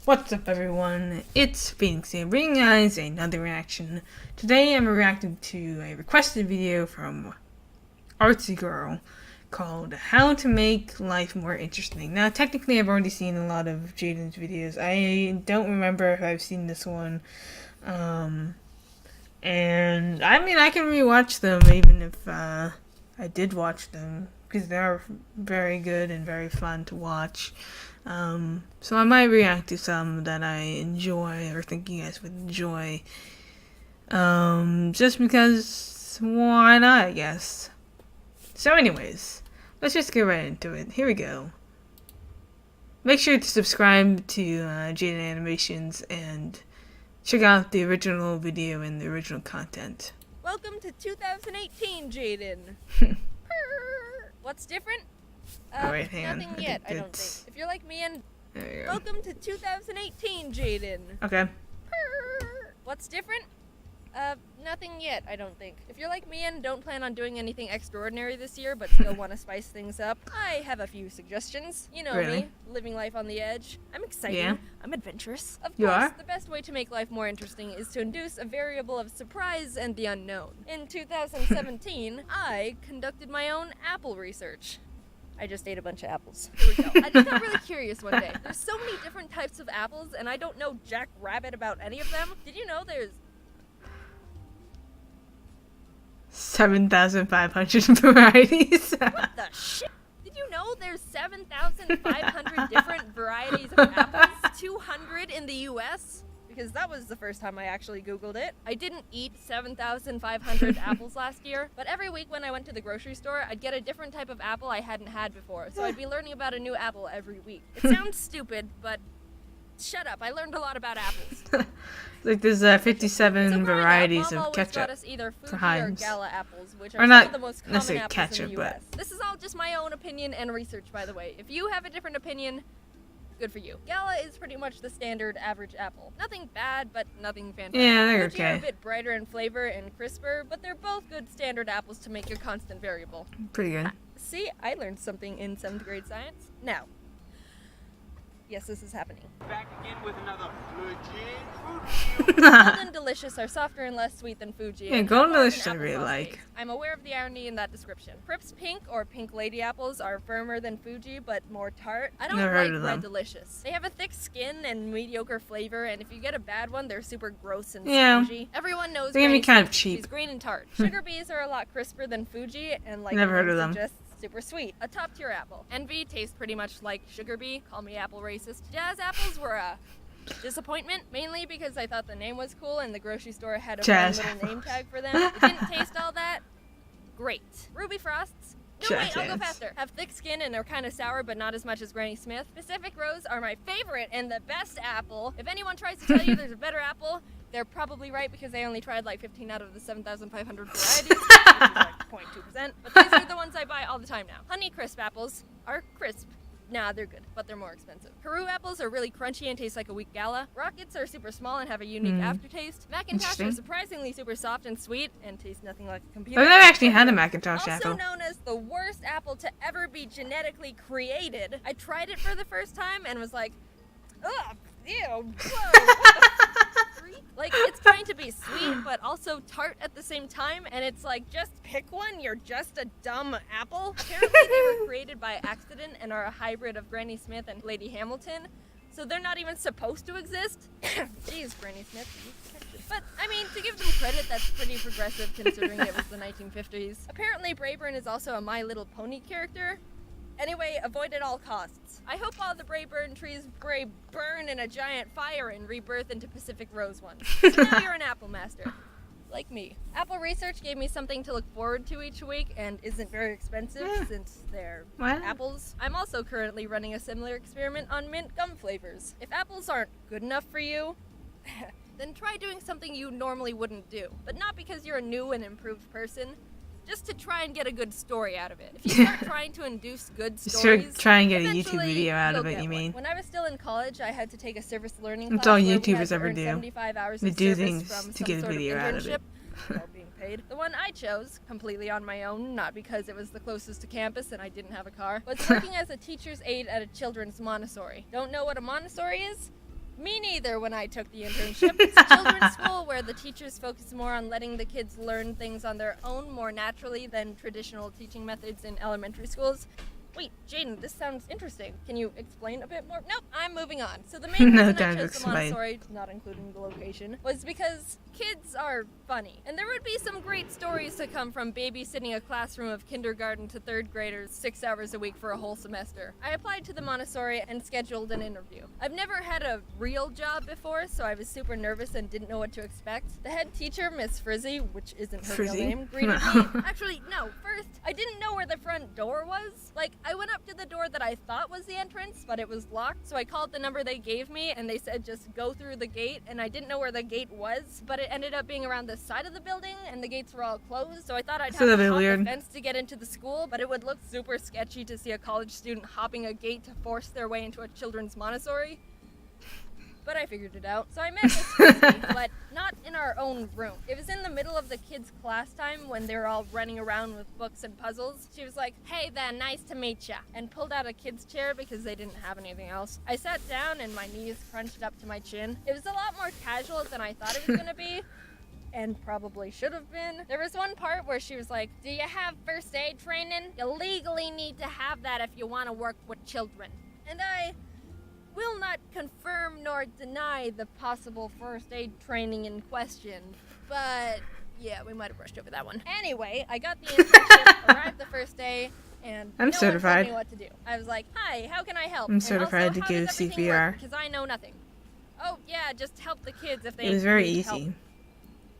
What's up, everyone? It's Phoenix here, bringing you guys another reaction. Today I'm reacting to a requested video from Artsy Girl called How to Make Life More Interesting. Now, technically I've already seen a lot of Jaiden's videos. I don't remember if I've seen this one. And I mean, I can rewatch them even if I did watch them, because they're very good and very fun to watch. So I might react to some that I enjoy or think you guys would enjoy. Just because, why not, I guess. So anyways, let's just get right into it. Here we go. Make sure to subscribe to JaidenAnimations and check out the original video and the original content. Welcome to 2018, Jaiden. What's different? Alright, hang on. Nothing yet, I don't think. If you're like me and... There you go. Welcome to 2018, Jaiden. Okay. What's different? Nothing yet, I don't think. If you're like me and don't plan on doing anything extraordinary this year, but still want to spice things up, I have a few suggestions. You know me, living life on the edge. I'm exciting. Yeah. I'm adventurous. Of course, the best way to make life more interesting is to induce a variable of surprise and the unknown. In 2017, I conducted my own apple research. I just ate a bunch of apples. Here we go. I just got really curious one day. There's so many different types of apples, and I don't know jack rabbit about any of them. Did you know there's 7,500 varieties? What the shit? Did you know there's 7,500 different varieties of apples? 200 in the US? Because that was the first time I actually Googled it. I didn't eat 7,500 apples last year, but every week when I went to the grocery store, I'd get a different type of apple I hadn't had before, so I'd be learning about a new apple every week. It sounds stupid, but shut up, I learned a lot about apples. Like there's 57 varieties of ketchup for Heinz. Or Gala apples, which are some of the most common apples ketchup, in the US. This is all just my own opinion and research, by the way. If you have a different opinion, good for you. Gala is pretty much the standard average apple. Nothing bad, but nothing fantastic. Yeah, they're Fuji okay. are a bit brighter in flavor and crisper, but they're both good standard apples to make your constant variable. Pretty good. See, I learned something in 7th grade science. Now, yes, this is happening. Back again with another legit food Golden Delicious are softer and less sweet than Fuji. Yeah, Golden Delicious I really like. Taste. I'm aware of the irony in that description. Crips Pink or Pink Lady apples are firmer than Fuji, but more tart. I don't like Red Delicious. They have a thick skin and mediocre flavor, and if you get a bad one, they're super gross and spongy. Everyone knows they can be kind of cheap. She's green and tart. Sugar Bees are a lot crisper than Fuji, and like never heard of them. Super sweet. A top tier apple. Envy tastes pretty much like Sugar Bee. Call me apple racist. Jazz apples were a disappointment, mainly because I thought the name was cool and the grocery store had a fun little name tag for them. It didn't taste all that great. Ruby Frosts. No, wait, I'll go faster. Have thick skin and they're kind of sour, but not as much as Granny Smith. Pacific Rose are my favorite and the best apple. If anyone tries to tell you there's a better apple, they're probably right because I only tried like 15 out of the 7,500 varieties, which is like 0.2%. But these are the ones I buy all the time now. Honey Crisp apples are crisp. Nah, they're good, but they're more expensive. Peru apples are really crunchy and taste like a weak Gala. Rockets are super small and have a unique aftertaste. Macintosh are surprisingly super soft and sweet and taste nothing like a computer. I've never actually had a Macintosh apple. Also known as the worst apple to ever be genetically created. I tried it for the first time and was like, ugh, ew, whoa, like, it's trying to be sweet, but also tart at the same time, and it's like, just pick one, you're just a dumb apple. Apparently they were created by accident and are a hybrid of Granny Smith and Lady Hamilton, so they're not even supposed to exist. Jeez, Granny Smith. But, I mean, to give them credit, that's pretty progressive considering it was the 1950s. Apparently Brayburn is also a My Little Pony character. Anyway, avoid at all costs. I hope all the Brayburn trees burn in a giant fire and rebirth into Pacific Rose ones. So now you're an apple master. Like me. Apple Research gave me something to look forward to each week and isn't very expensive since they're apples. I'm also currently running a similar experiment on mint gum flavors. If apples aren't good enough for you, then try doing something you normally wouldn't do. But not because you're a new and improved person. Just to try and get a good story out of it. If you start trying to induce good stories, try and get a YouTube video out of it, you mean? When I was still in college, I had to take a service learning class. That's all YouTubers ever do. 75 hours they of do service things from to get a video out of it. While being paid. The one I chose, completely on my own, not because it was the closest to campus and I didn't have a car, was working as a teacher's aide at a children's Montessori. Don't know what a Montessori is? Me neither when I took the internship. It's a children's school where the teachers focus more on letting the kids learn things on their own more naturally than traditional teaching methods in elementary schools. Wait, Jaiden, this sounds interesting. Can you explain a bit more? Nope, I'm moving on. So the main No reason I time to chose the explain. Montessori, not including the location, was because kids are funny. And there would be some great stories to come from babysitting a classroom of kindergarten to third graders 6 hours a week for a whole semester. I applied to the Montessori and scheduled an interview. I've never had a real job before, so I was super nervous and didn't know what to expect. The head teacher, Miss Frizzy, which isn't her real Frizzy? name, greeted No. me. Actually, no, first, I didn't know where the front door was. Like, I went up to the door that I thought was the entrance, but it was locked, so I called the number they gave me, and they said just go through the gate, and I didn't know where the gate was, but it ended up being around the side of the building, and the gates were all closed, so I thought I'd It's a have little to bit hop weird. the fence to get into the school, but it would look super sketchy to see a college student hopping a gate to force their way into a children's Montessori. But I figured it out. So I met Miss Frizzy, but not in our own room. It was in the middle of the kids' class time when they were all running around with books and puzzles. She was like, "Hey there, nice to meet ya," and pulled out a kid's chair because they didn't have anything else. I sat down and my knees crunched up to my chin. It was a lot more casual than I thought it was gonna be. And probably should have been. There was one part where she was like, "Do you have first aid training? You legally need to have that if you want to work with children." And I will not confirm nor deny the possible first aid training in question, but yeah, we might have brushed over that one. Anyway, I got the internship, arrived the first day, and I'm no certified. one told me what to do. I was like, "Hi, how can I help?" I'm And certified also, to how do does everything CPR. work? Because I know nothing. Oh yeah, just help the kids if they It was very need easy. help.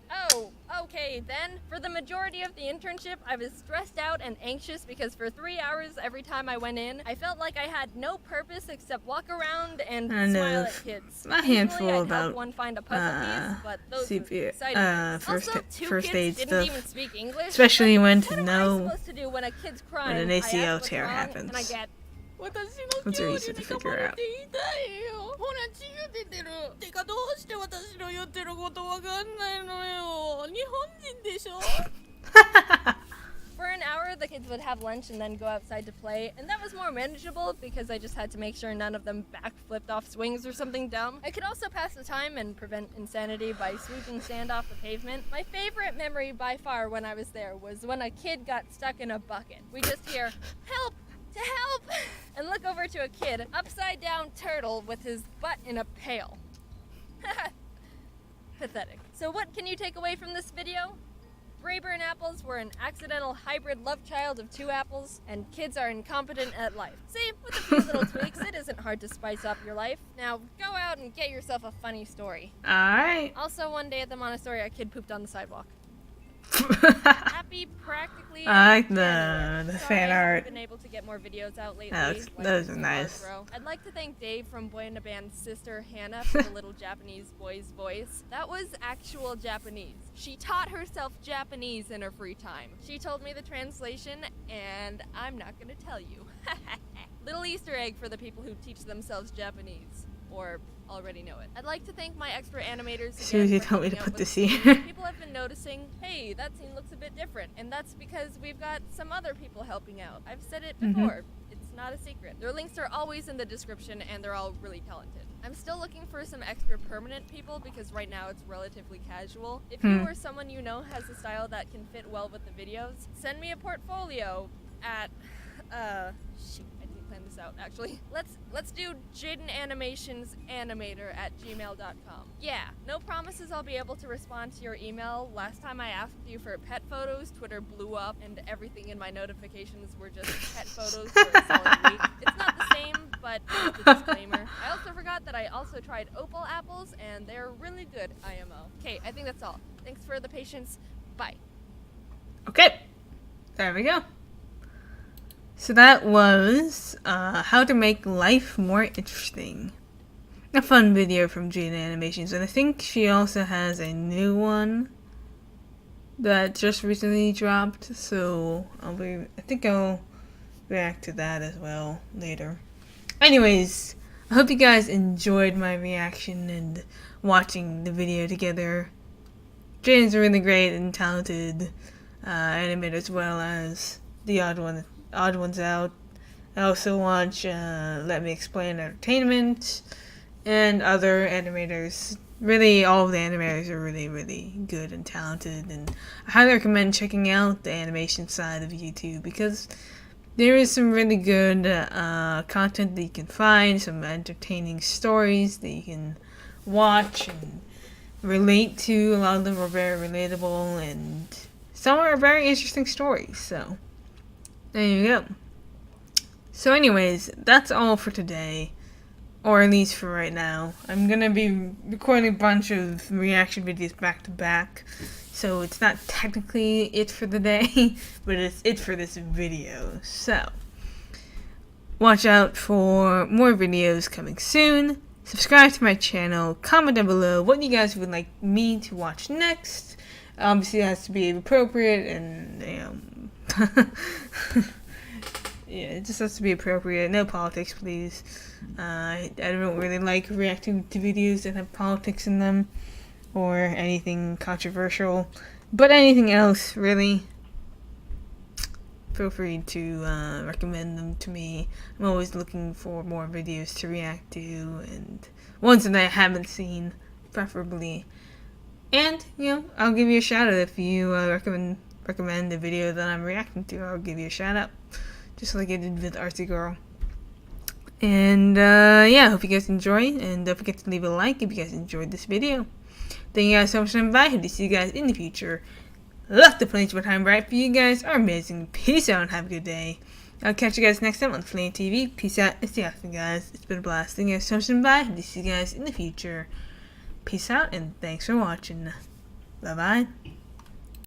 Oh, okay then. For the majority of the internship, I was stressed out and anxious because for 3 hours every time I went in, I felt like I had no purpose except walk around and I know smile at kids. a handful Usually I'd help about, one find a puzzle piece, but those CPR, were exciting. first- also, two first kids aid didn't stuff. even speak English. Especially Like, when what to am know I supposed to do when a kid's crying? when an I ask ACL what's tear wrong, happens. And I get, It's very easy to figure out. ほら血が出てるてかどうして私の言ってることわかんないのよ日本人でしょ For an hour, the kids would have lunch and then go outside to play, and that was more manageable because I just had to make sure none of them backflipped off swings or something dumb. I could also pass the time and prevent insanity by sweeping sand off the pavement. My favorite memory by far when I was there was when a kid got stuck in a bucket. We just hear, "Help! To help!" and look over to a kid, upside down turtle with his butt in a pail. Pathetic. So what can you take away from this video? Rayburn apples were an accidental hybrid love child of two apples, and kids are incompetent at life. See, with a few little tweaks, it isn't hard to spice up your life. Now, go out and get yourself a funny story. Alright. Also, one day at the Montessori, a kid pooped on the sidewalk. Happy practically. I like January. the Sorry fan I haven't art. been able to get more videos out lately. Those are Super nice. Bro. I'd like to thank Dave from Boy in a Band's sister Hannah for the little Japanese boy's voice. That was actual Japanese. She taught herself Japanese in her free time. She told me the translation, and I'm not gonna tell you. Little Easter egg for the people who teach themselves Japanese. Or already know it. I'd like to thank my extra animators Susie again for told me to helping out put with this the here. scenes. People have been noticing, hey, that scene looks a bit different, and that's because we've got some other people helping out. I've said it before. It's not a secret. Their links are always in the description, and they're all really talented. I'm still looking for some extra permanent people because right now it's relatively casual. If you or someone you know has a style that can fit well with the videos, send me a portfolio at shoot, I didn't plan this out actually. Let's do JaidenAnimations animator at gmail.com. Yeah, no promises I'll be able to respond to your email. Last time I asked you for pet photos, Twitter blew up and everything in my notifications were just pet photos for a solid week. It's not the same, but just a disclaimer. I also forgot that I also tried opal apples and they're really good, IMO. Okay, I think that's all. Thanks for the patience. Bye. Okay. There we go. So that was how to make life more interesting. A fun video from JaidenAnimations, and I think she also has a new one that just recently dropped. So I think I'll react to that as well later. Anyways, I hope you guys enjoyed my reaction and watching the video together. Jaiden's a really great and talented animator as well as the odd ones out. I also watch Let Me Explain Entertainment and other animators. Really, all of the animators are really, really good and talented, and I highly recommend checking out the animation side of YouTube because there is some really good content that you can find, some entertaining stories that you can watch and relate to. A lot of them are very relatable, and some are very interesting stories, so there you go. So anyways, that's all for today. Or at least for right now. I'm gonna be recording a bunch of reaction videos back to back, so it's not technically it for the day, but it's it for this video. So, watch out for more videos coming soon. Subscribe to my channel, comment down below what you guys would like me to watch next. Obviously it has to be appropriate and, yeah, it just has to be appropriate. No politics, please. I don't really like reacting to videos that have politics in them or anything controversial. But anything else, really, feel free to recommend them to me. I'm always looking for more videos to react to and ones that I haven't seen, preferably. And, you know, I'll give you a shout out if you recommend the video that I'm reacting to. I'll give you a shout out. Just like I did with Artsy Girl. And, yeah, hope you guys enjoy. And don't forget to leave a like if you guys enjoyed this video. Thank you guys so much for inviting. Hope to see you guys in the future. Love to play what time right for you guys are amazing. Peace out and have a good day. I'll catch you guys next time on Flame TV. Peace out. It's the Austin, guys. It's been a blast. Thank you guys so much for inviting. Hope to see you guys in the future. Peace out and thanks for watching. Bye-bye.